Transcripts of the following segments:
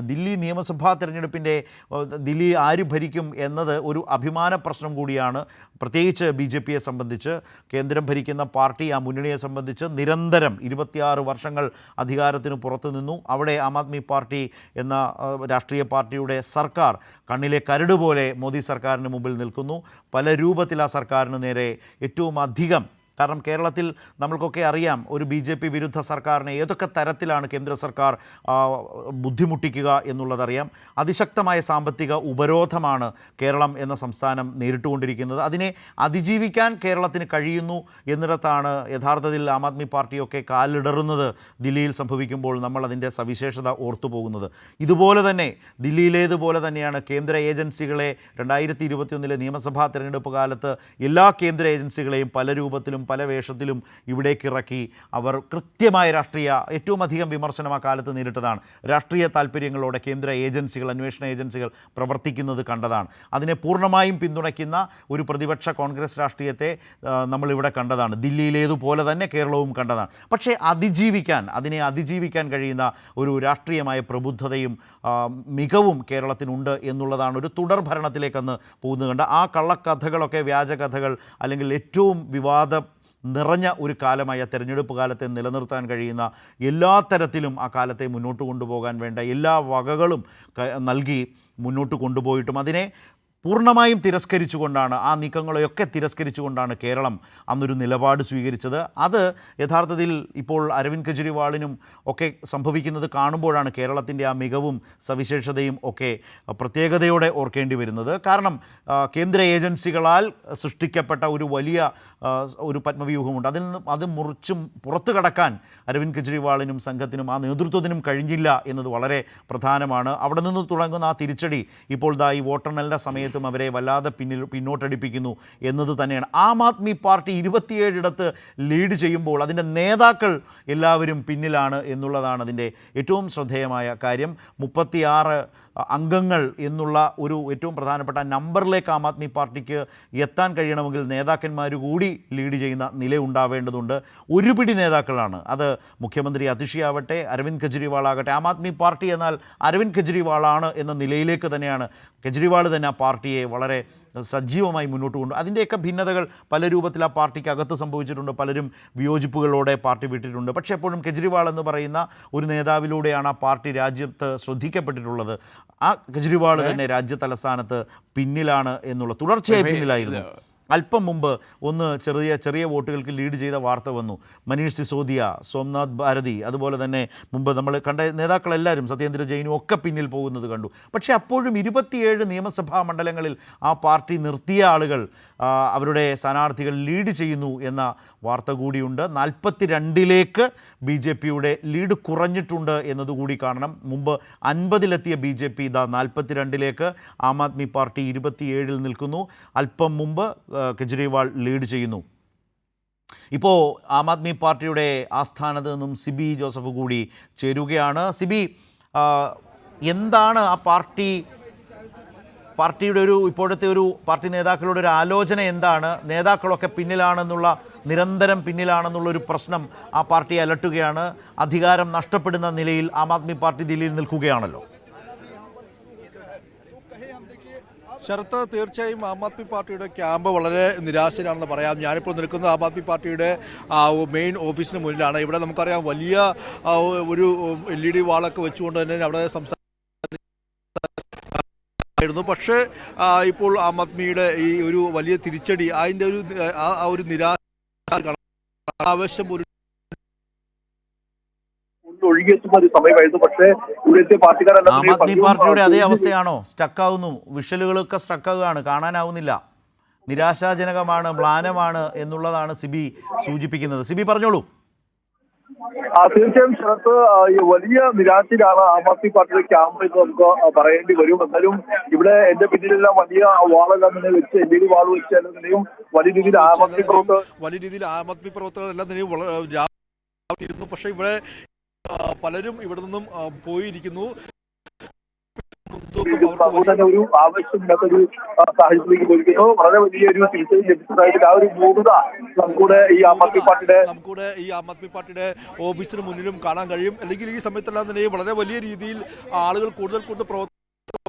ദില്ലി നിയമസഭാ തെരഞ്ഞെടുപ്പിൻ്റെ ദില്ലി ആര് ഭരിക്കും എന്നത് ഒരു അഭിമാന പ്രശ്നം കൂടിയാണ്. പ്രത്യേകിച്ച് ബി.ജെ.പിയെ സംബന്ധിച്ച്, കേന്ദ്രം ഭരിക്കുന്ന പാർട്ടി, ആ മുന്നണിയെ സംബന്ധിച്ച് നിരന്തരം 26 വർഷങ്ങൾ അധികാരത്തിന് പുറത്തു നിന്നു. അവിടെ ആം ആദ്മി പാർട്ടി എന്ന രാഷ്ട്രീയ പാർട്ടിയുടെ സർക്കാർ കണ്ണിലെ കരട് പോലെ മോദി സർക്കാരിന് മുമ്പിൽ നിൽക്കുന്നു. പല രൂപത്തിൽ ആ സർക്കാരിന് നേരെ ഏറ്റവും അധികം, കാരണം കേരളത്തിൽ നമ്മൾക്കൊക്കെ അറിയാം, ഒരു ബി.ജെ.പി വിരുദ്ധ സർക്കാരിനെ ഏതൊക്കെ തരത്തിലാണ് കേന്ദ്ര സർക്കാർ ബുദ്ധിമുട്ടിക്കുക എന്നുള്ളതറിയാം. അതിശക്തമായ സാമ്പത്തിക ഉപരോധമാണ് കേരളം എന്ന സംസ്ഥാനം നേരിട്ടുകൊണ്ടിരിക്കുന്നത്. അതിനെ അതിജീവിക്കാൻ കേരളത്തിന് കഴിയുന്നു എന്നിടത്താണ് യഥാർത്ഥത്തിൽ ആം ആദ്മി പാർട്ടിയൊക്കെ കാലിടറുന്നത് ദില്ലിയിൽ സംഭവിക്കുമ്പോൾ നമ്മൾ അതിൻ്റെ സവിശേഷത ഓർത്തുപോകുന്നത്. ഇതുപോലെ തന്നെ ദില്ലിയിലേതുപോലെ തന്നെയാണ് കേന്ദ്ര ഏജൻസികളെ 2021 നിയമസഭാ തെരഞ്ഞെടുപ്പ് കാലത്ത് എല്ലാ കേന്ദ്ര ഏജൻസികളെയും പല രൂപത്തിലും പല വേഷത്തിലും ഇവിടേക്ക് ഇറക്കി അവർ കൃത്യമായ ഏറ്റവും അധികം വിമർശനം ആ കാലത്ത് നേരിട്ടതാണ്. രാഷ്ട്രീയ താല്പര്യങ്ങളോടെ കേന്ദ്ര ഏജൻസികൾ, അന്വേഷണ ഏജൻസികൾ പ്രവർത്തിക്കുന്നത് കണ്ടതാണ്. അതിനെ പൂർണ്ണമായും പിന്തുണയ്ക്കുന്ന ഒരു പ്രതിപക്ഷ കോൺഗ്രസ് രാഷ്ട്രീയത്തെ നമ്മളിവിടെ കണ്ടതാണ്. ദില്ലിയിലേതുപോലെ തന്നെ കേരളവും കണ്ടതാണ്. പക്ഷേ അതിനെ അതിജീവിക്കാൻ കഴിയുന്ന ഒരു രാഷ്ട്രീയമായ പ്രബുദ്ധതയും മികവും കേരളത്തിനുണ്ട് എന്നുള്ളതാണ് ഒരു തുടർ ഭരണത്തിലേക്കന്ന് പോകുന്നത് കണ്ട. ആ കള്ളക്കഥകളൊക്കെ വ്യാജകഥകൾ, അല്ലെങ്കിൽ ഏറ്റവും നിറഞ്ഞ ഒരു കാലമായ തെരഞ്ഞെടുപ്പ് കാലത്തെ നിലനിർത്താൻ കഴിയുന്ന എല്ലാ തരത്തിലും ആ കാലത്തെ മുന്നോട്ട് കൊണ്ടുപോകാൻ വേണ്ട എല്ലാ വകകളും നൽകി മുന്നോട്ട് കൊണ്ടുപോയിട്ടും അതിനെ പൂർണ്ണമായും തിരസ്കരിച്ചുകൊണ്ടാണ്, ആ നീക്കങ്ങളെയൊക്കെ തിരസ്കരിച്ചുകൊണ്ടാണ് കേരളം അന്നൊരു നിലപാട് സ്വീകരിച്ചത്. അത് യഥാർത്ഥത്തിൽ ഇപ്പോൾ അരവിന്ദ് കെജ്രിവാളിനും ഒക്കെ സംഭവിക്കുന്നത് കാണുമ്പോഴാണ് കേരളത്തിൻ്റെ ആ മികവും സവിശേഷതയും ഒക്കെ പ്രത്യേകതയോടെ ഓർക്കേണ്ടി വരുന്നത്. കാരണം കേന്ദ്ര ഏജൻസികളാൽ സൃഷ്ടിക്കപ്പെട്ട ഒരു വലിയ ഒരു പത്മവ്യൂഹമുണ്ട്. അത് മുറിച്ചും പുറത്തു കടക്കാൻ അരവിന്ദ് കെജ്രിവാളിനും സംഘത്തിനും ആ നേതൃത്വത്തിനും കഴിഞ്ഞില്ല എന്നത് വളരെ പ്രധാനമാണ്. അവിടെ നിന്ന് തുടങ്ങുന്ന ആ തിരിച്ചടി ഇപ്പോൾ ഈ വോട്ടെണ്ണലിൻ്റെ സമയത്തും അവരെ വല്ലാതെ പിന്നോട്ടടിപ്പിക്കുന്നു എന്നത് തന്നെയാണ്. ആം ആദ്മി പാർട്ടി 27 ലീഡ് ചെയ്യുമ്പോൾ അതിൻ്റെ നേതാക്കൾ എല്ലാവരും പിന്നിലാണ് എന്നുള്ളതാണ് അതിൻ്റെ ഏറ്റവും ശ്രദ്ധേയമായ കാര്യം. 36 അംഗങ്ങൾ എന്നുള്ള ഒരു ഏറ്റവും പ്രധാനപ്പെട്ട നമ്പറിലേക്ക് ആം ആദ്മി പാർട്ടിക്ക് എത്താൻ കഴിയണമെങ്കിൽ നേതാക്കന്മാർ കൂടി ലീഡ് ചെയ്യുന്ന നിലയുണ്ടാവേണ്ടതുണ്ട്. ഒരുപിടി നേതാക്കളാണ്. അത് മുഖ്യമന്ത്രി അതിഷിയാവട്ടെ, അരവിന്ദ് കെജ്രിവാൾ ആകട്ടെ. ആം ആദ്മി പാർട്ടി എന്നാൽ അരവിന്ദ് കെജ്രിവാളാണ് എന്ന നിലയിലേക്ക് തന്നെയാണ് കെജ്രിവാൾ തന്നെ ആ പാർട്ടിയെ വളരെ സജീവമായി മുന്നോട്ട് കൊണ്ടു. അതിൻ്റെയൊക്കെ ഭിന്നതകൾ പല രൂപത്തിൽ ആ പാർട്ടിക്ക് അകത്ത് സംഭവിച്ചിട്ടുണ്ട്. പലരും വിയോജിപ്പുകളോടെ പാർട്ടി വിട്ടിട്ടുണ്ട്. പക്ഷേ എപ്പോഴും കെജ്രിവാൾ എന്ന് പറയുന്ന ഒരു നേതാവിലൂടെയാണ് ആ പാർട്ടി രാജ്യത്ത് ശ്രദ്ധിക്കപ്പെട്ടിട്ടുള്ളത്. ആ കെജ്രിവാൾ തന്നെ രാജ്യ തലസ്ഥാനത്ത് പിന്നിലാണ് എന്നുള്ള, തുടർച്ചയായി പിന്നിലായിരുന്നു. അല്പം മുമ്പ് ചെറിയ വോട്ടുകൾക്ക് ലീഡ് ചെയ്ത വാർത്ത വന്നു. മനീഷ് സിസോദിയ, സോംനാഥ് ഭാരതി, അതുപോലെ തന്നെ മുമ്പ് നമ്മൾ കണ്ട നേതാക്കളെല്ലാവരും, സത്യേന്ദ്ര ജെയിനും ഒക്കെ പിന്നിൽ പോകുന്നത് കണ്ടു. പക്ഷേ അപ്പോഴും 27 നിയമസഭാ മണ്ഡലങ്ങളിൽ ആ പാർട്ടി നിർത്തിയ ആളുകൾ, അവരുടെ സ്ഥാനാർത്ഥികൾ ലീഡ് ചെയ്യുന്നു എന്ന വാർത്ത കൂടിയുണ്ട്. 42 ബി.ജെ.പിയുടെ ലീഡ് കുറഞ്ഞിട്ടുണ്ട് എന്നതുകൂടി കാണണം. മുമ്പ് 50-ലെത്തിയ ബി.ജെ.പി 42 ആം ആദ്മി പാർട്ടി 27 നിൽക്കുന്നു. അല്പം മുമ്പ് കെജ്രിവാൾ ലീഡ് ചെയ്യുന്നു. ഇപ്പോൾ ആം ആദ്മി പാർട്ടിയുടെ ആസ്ഥാനത്ത് നിന്നും സിബി ജോസഫ് കൂടി ചേരുകയാണ്. സിബി, എന്താണ് ആ പാർട്ടിയുടെ ഇപ്പോഴത്തെ ഒരു പാർട്ടി നേതാക്കളുടെ ഒരു ആലോചന എന്താണ്? നേതാക്കളൊക്കെ നിരന്തരം പിന്നിലാണെന്നുള്ളൊരു പ്രശ്നം ആ പാർട്ടിയെ അലട്ടുകയാണ്. അധികാരം നഷ്ടപ്പെടുന്ന നിലയിൽ ആം ആദ്മി പാർട്ടി ദില്ലിയിൽ നിൽക്കുകയാണല്ലോ. ശരത്ത്, തീർച്ചയായും ആം ആദ്മി പാർട്ടിയുടെ ക്യാമ്പ് വളരെ നിരാശരാണെന്ന് പറയാം. ഞാനിപ്പോൾ നിൽക്കുന്നത് ആം ആദ്മി പാർട്ടിയുടെ മെയിൻ ഓഫീസിന് മുന്നിലാണ്. ഇവിടെ നമുക്കറിയാം വലിയ ഒരു LED വാളൊക്കെ വെച്ചുകൊണ്ട് തന്നെ അവിടെ സംസാരിക്കുന്നു. പക്ഷേ ഇപ്പോൾ ആം ആദ്മിയുടെ ഈ ഒരു വലിയ തിരിച്ചടി, അതിൻ്റെ ഒരു നിരാശ ആവശ്യം ഒരു ഒഴുകിയെത്തുന്ന ഒരു സമയമായിരുന്നു. പക്ഷേ ഇവിടുത്തെ പാർട്ടിക്കാരെല്ലാം ആം ആദ്മി പാർട്ടിയുടെ അതേ അവസ്ഥയാണോ? സ്റ്റക്കാവുന്നു, വിഷ്വലുകളൊക്കെ സ്റ്റക്കാവുകയാണ്, കാണാനാവുന്നില്ല, നിരാശാജനകമാണ്, മ്ലാനമാണ് എന്നുള്ളതാണ് സിബി സൂചിപ്പിക്കുന്നത്. സിബി പറഞ്ഞോളൂ. തീർച്ചയായും ശരത്ത്, വലിയ നിരാശയിലാണ് ആം ആദ്മി പാർട്ടിയുടെ ക്യാമ്പ് എന്ന് നമുക്ക് പറയേണ്ടി വരും. എന്നാലും ഇവിടെ എന്റെ പിന്നിലെല്ലാം വലിയ വാളെല്ലാം തന്നെ വെച്ച് LED വാൾ വെച്ച് എല്ലാം തന്നെയും വലിയ രീതിയിൽ ആം ആദ്മി പ്രവർത്തകർ എല്ലാം തന്നെയും ഇരുന്നു. പക്ഷേ ഇവിടെ പലരും ഇവിടെ നിന്നും പോയിരിക്കുന്നു. ചെയ്തിരിക്കുന്നത്. അതുകൊണ്ട് തന്നെ ഒരു ആവശ്യമില്ലാത്തൊരു സാഹചര്യത്തിലേക്ക് പോയിരിക്കുന്നു. വളരെ വലിയൊരു തിരിച്ചടി ലഭിച്ചതായിട്ട് ആ ഒരു മൂകത നമുക്കൂടെ ഈ ആം ആദ്മി പാർട്ടിയുടെ ഓഫീസിന് മുന്നിലും കാണാൻ കഴിയും. അല്ലെങ്കിൽ ഈ സമയത്തെല്ലാം തന്നെ വളരെ വലിയ രീതിയിൽ ആളുകൾ കൂടുതൽ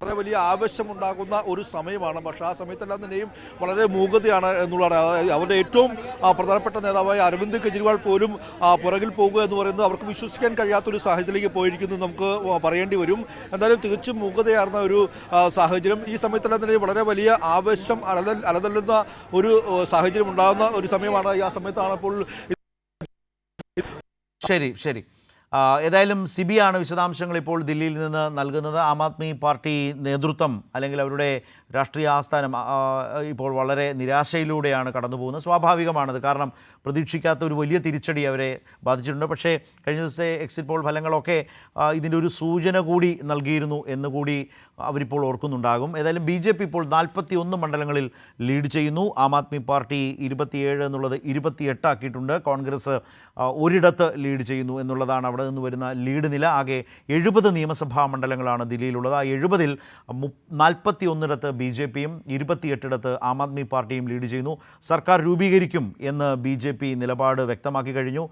വളരെ വലിയ ആവശ്യമുണ്ടാകുന്ന ഒരു സമയമാണ്. പക്ഷേ ആ സമയത്തെല്ലാം തന്നെയും വളരെ മൂകതയാണ് എന്നുള്ളതാണ്. അവരുടെ ഏറ്റവും പ്രധാനപ്പെട്ട നേതാവായ അരവിന്ദ് കെജ്രിവാൾ പോലും പുറകിൽ പോകുക എന്ന് പറയുന്നത് അവർക്ക് വിശ്വസിക്കാൻ കഴിയാത്തൊരു സാഹചര്യത്തിലേക്ക് പോയിരിക്കുന്നു നമുക്ക് പറയേണ്ടി വരും. എന്തായാലും തികച്ചും മൂകതയാർന്ന ഒരു സാഹചര്യം. ഈ സമയത്തെല്ലാം തന്നെ വളരെ വലിയ ആവേശം അലതല്ലുന്ന ഒരു സാഹചര്യം ഉണ്ടാകുന്ന ഒരു സമയമാണ്. ആ സമയത്താണ് ഇപ്പോൾ ശരി. ഏതായാലും സിബിയാണ് വിശദാംശങ്ങൾ ഇപ്പോൾ ദില്ലിയിൽ നിന്ന് നൽകുന്നത്. ആം ആദ്മി പാർട്ടി നേതൃത്വം അല്ലെങ്കിൽ അവരുടെ രാഷ്ട്രീയ ആസ്ഥാനം ഇപ്പോൾ വളരെ നിരാശയിലൂടെയാണ് കടന്നു പോകുന്നത്. സ്വാഭാവികമാണത്, കാരണം പ്രതീക്ഷിക്കാത്ത ഒരു വലിയ തിരിച്ചടി അവരെ ബാധിച്ചിട്ടുണ്ട്. പക്ഷേ കഴിഞ്ഞ ദിവസത്തെ എക്സിറ്റ് പോൾ ഫലങ്ങളൊക്കെ ഇതിൻ്റെ ഒരു സൂചന കൂടി നൽകിയിരുന്നു എന്നുകൂടി അവരിപ്പോൾ ഓർക്കുന്നുണ്ടാകും. ഏതായാലും BJP ഇപ്പോൾ 41 മണ്ഡലങ്ങളിൽ ലീഡ് ചെയ്യുന്നു. ആം ആദ്മി പാർട്ടി 27 എന്നുള്ളത് 28 ആക്കിയിട്ടുണ്ട്. കോൺഗ്രസ് ഒരിടത്ത് ലീഡ് ചെയ്യുന്നു എന്നുള്ളതാണ് അവിടെ നിന്ന് വരുന്ന ലീഡ് നില. ആകെ 70 നിയമസഭാ മണ്ഡലങ്ങളാണ് ദില്ലിയിലുള്ളത്. ആ 70-ൽ 41 BJPയും 28 ആം ആദ്മി പാർട്ടിയും ലീഡ് ചെയ്യുന്നു. സർക്കാർ രൂപീകരിക്കും എന്ന് BJP നിലപാട് വ്യക്തമാക്കി കഴിഞ്ഞു.